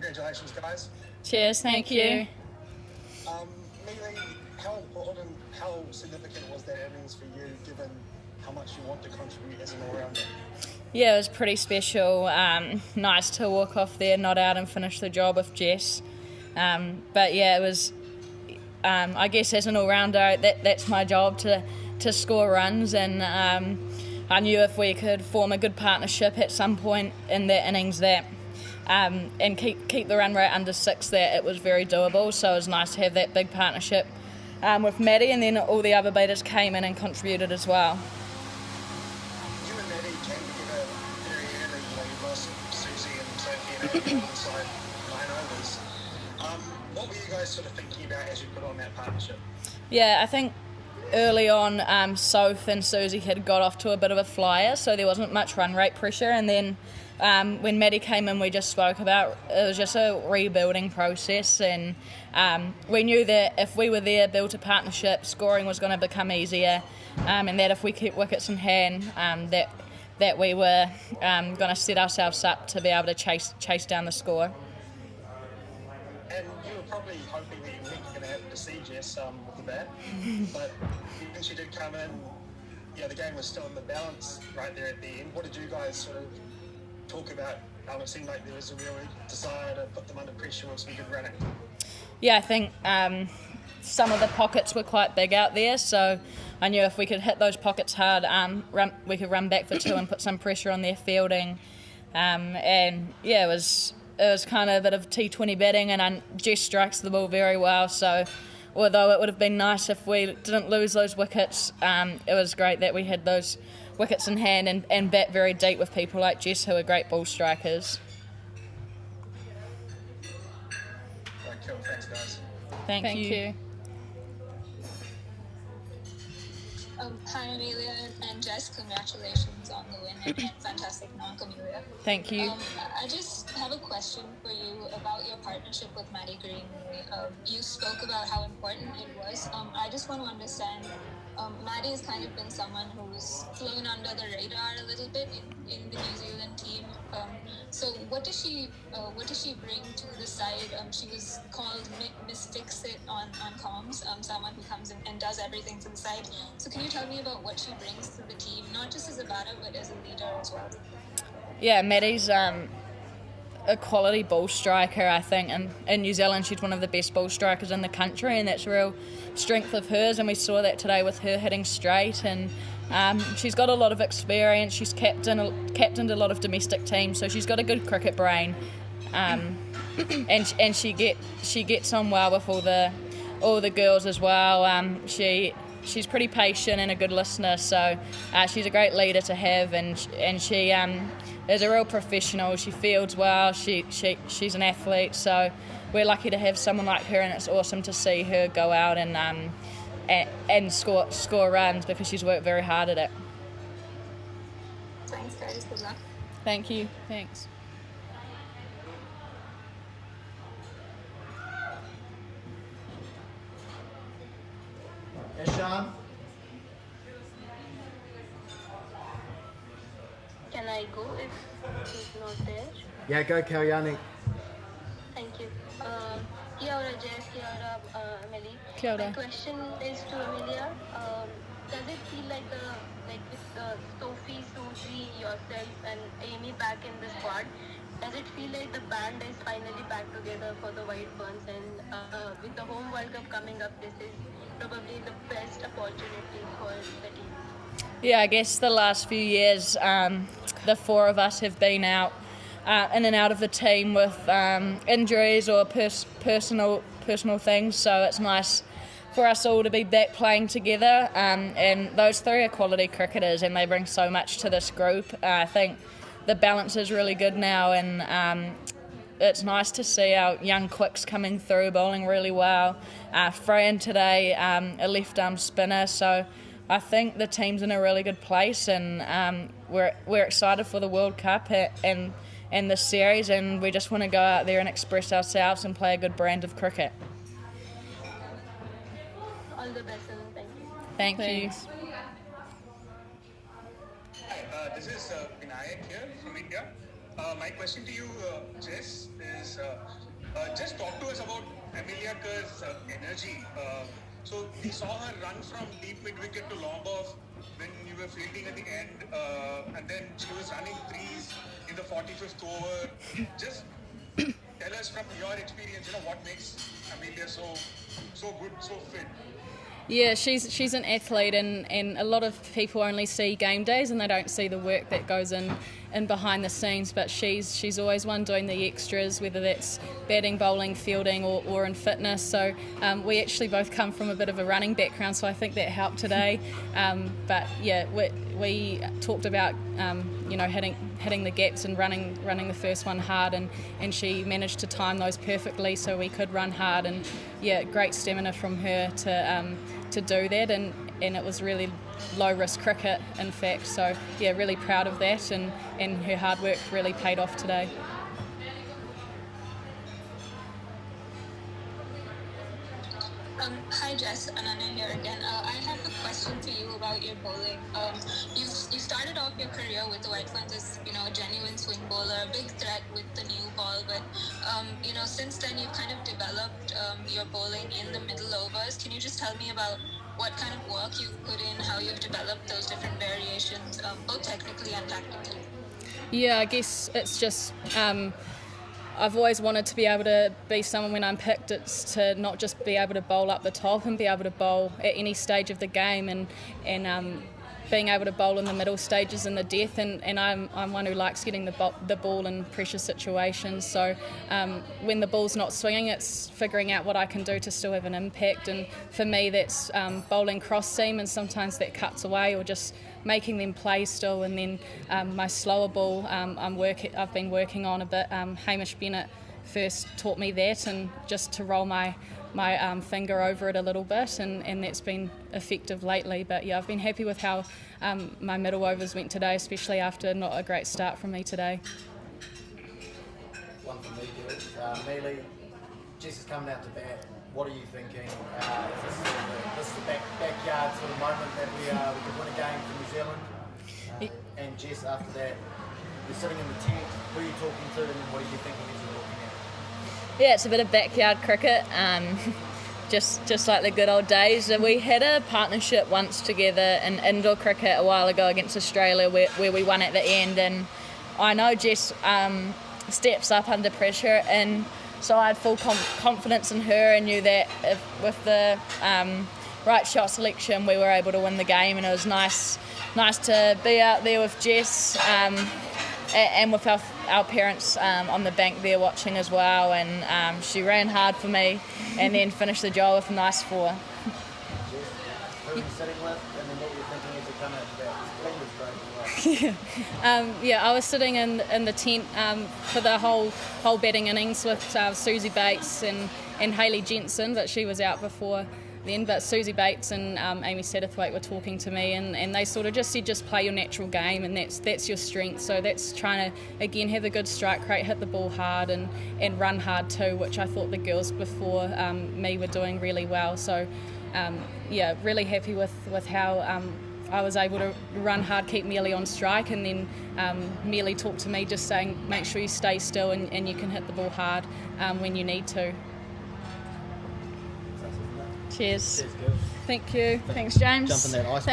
Congratulations, guys. Cheers, thank you. Amelia, how important, how significant was that innings for you, given how much you want to contribute as an all-rounder? Yeah, it was pretty special. Nice to walk off there, not out, and finish the job with Jess. But yeah, it was. I guess as an all-rounder, that's my job to score runs, and I knew if we could form a good partnership at some point in that innings that and keep the run rate under 6, that it was very doable. So it was nice to have that big partnership with Maddie, and then all the other batters came in and contributed as well. You and Maddie came together very early. You lost Susie and Sophie and inside 9 overs. What were you guys sort of thinking about as you put on that partnership? Yeah, I think early on, Soph and Susie had got off to a bit of a flyer, so there wasn't much run rate pressure. And then when Maddie came in, we just spoke about it was just a rebuilding process, and we knew that if we were there, built a partnership, scoring was going to become easier, and that if we kept wickets in hand, that we were going to set ourselves up to be able to chase down the score. And you were probably hoping that you weren't going to have to see Jess with the bat, but when she did come in, the game was still in the balance right there at the end. What did you guys sort of talk about? It seemed like there was a real desire to put them under pressure with some good running. Yeah, I think some of the pockets were quite big out there, so I knew if we could hit those pockets hard, we could run back for 2 and put some pressure on their fielding. And yeah, it was kind of a bit of T20 batting, and Jess strikes the ball very well, so although it would have been nice if we didn't lose those wickets, it was great that we had those wickets in hand and bat very deep with people like Jess, who are great ball strikers. Cool, thanks guys. Thank you. Hi Amelia and Jess, congratulations on the win and fantastic knock, Amelia. Thank you. I just have a question for you about your partnership with Maddie Green. You spoke about how important it was. I just want to understand, Maddie has kind of been someone who's flown under the radar a little bit in the New Zealand team. So what does she bring to the side? She was called Miss Fix-It on comms, someone who comes in and does everything to the side. So can you tell me about what she brings to the team, not just as a batter but as a leader as well? Yeah, Maddie's a quality ball striker, I think, and in New Zealand she's one of the best ball strikers in the country, and that's a real strength of hers, and we saw that today with her hitting straight. And she's got a lot of experience. She's captained a lot of domestic teams, so she's got a good cricket brain, and she gets on well with all the girls as well. She's pretty patient and a good listener, so she's a great leader to have, and she is a real professional. She fields well. She's an athlete, so we're lucky to have someone like her, and it's awesome to see her go out and score runs because she's worked very hard at it. Thanks guys, good luck. Thank you. Thanks. Sean? Can I go if he's not there? Yeah, go Kalyani. Thank you. Kia ora Jess, kia ora Amelie. Kia ora. My question is to Amelia. Does it feel like with Sophie, Susie, yourself and Amy back in the squad, does it feel like the band is finally back together for the White Ferns, and with the home World Cup coming up, this is probably the best opportunity for the team? Yeah, I guess the last few years, the 4 of us have been out in and out of the team with injuries or personal things, so it's nice for us all to be back playing together, and those 3 are quality cricketers and they bring so much to this group. I think the balance is really good now, and it's nice to see our young quicks coming through, bowling really well. Fran today, a left arm spinner, so I think the team's in a really good place, and we're excited for the World Cup and the series, and we just want to go out there and express ourselves and play a good brand of cricket. All the best and thank you. Thank Thanks. you. Hi, this is Vinayak here from India. My question to you, Jess, is talk to us about Amelia Kerr's energy? So we saw her run from deep mid-wicket to long off when you were fielding at the end, and then she was running threes in the 45th over. Just tell us from your experience, what makes Amelia so good, so fit? Yeah, she's an athlete, and a lot of people only see game days and they don't see the work that goes in behind the scenes, but she's always one doing the extras, whether that's batting, bowling, fielding or in fitness. So we actually both come from a bit of a running background, so I think that helped today. But yeah, we talked about hitting the gaps and running the first one hard, and she managed to time those perfectly so we could run hard, and yeah, great stamina from her to do that, and it was really low risk cricket in fact, so yeah, really proud of that, and her hard work really paid off today. Hi Jess, Ananya here again. I have a question for you about your bowling. You started off your career with the White Ferns as a genuine swing bowler, a big threat with the new ball. But since then you've kind of developed your bowling in the middle overs. Can you just tell me about what kind of work you've put in, how you've developed those different variations, both technically and tactically? Yeah, I guess it's just. I've always wanted to be able to be someone when I'm picked, it's to not just be able to bowl up the top and be able to bowl at any stage of the game, and being able to bowl in the middle stages and the death, and I'm one who likes getting the ball in pressure situations, so when the ball's not swinging, it's figuring out what I can do to still have an impact, and for me that's bowling cross seam, and sometimes that cuts away, or just making them play still, and then my slower ball I've been working on a bit. Hamish Bennett first taught me that, and just to roll my finger over it a little bit, and that's been effective lately. But yeah, I've been happy with how my middle overs went today, especially after not a great start from me today. One from me, girls. Amelia, Jess is coming out to bat. What are you thinking? This is the backyard sort of moment that we could win a game for New Zealand. And Jess, after that, you're sitting in the tent. Who are you talking to, and what are you thinking as you're looking at? Yeah, it's a bit of backyard cricket, just like the good old days. We had a partnership once together in indoor cricket a while ago against Australia, where we won at the end, and I know Jess steps up under pressure, and so I had full confidence in her, and knew that with the right shot selection we were able to win the game, and it was nice to be out there with Jess and with our parents on the bank there watching as well, and she ran hard for me and then finished the job with a nice four. Who are you sitting with, and then what you're thinking as you come out to bat? Yeah, I was sitting in the tent for the whole batting innings with Susie Bates and Hayley Jensen, but she was out before then. But Susie Bates and Amy Satterthwaite were talking to me, and they sort of just said, just play your natural game, and that's your strength. So that's trying to again have a good strike rate, hit the ball hard, and run hard too, which I thought the girls before me were doing really well. So yeah, really happy with how I was able to run hard, keep Mealy on strike, and then Mealy talked to me just saying make sure you stay still and you can hit the ball hard when you need to. Cheers. Cheers, girls. Thank you. Thanks, James. Jump in that ice.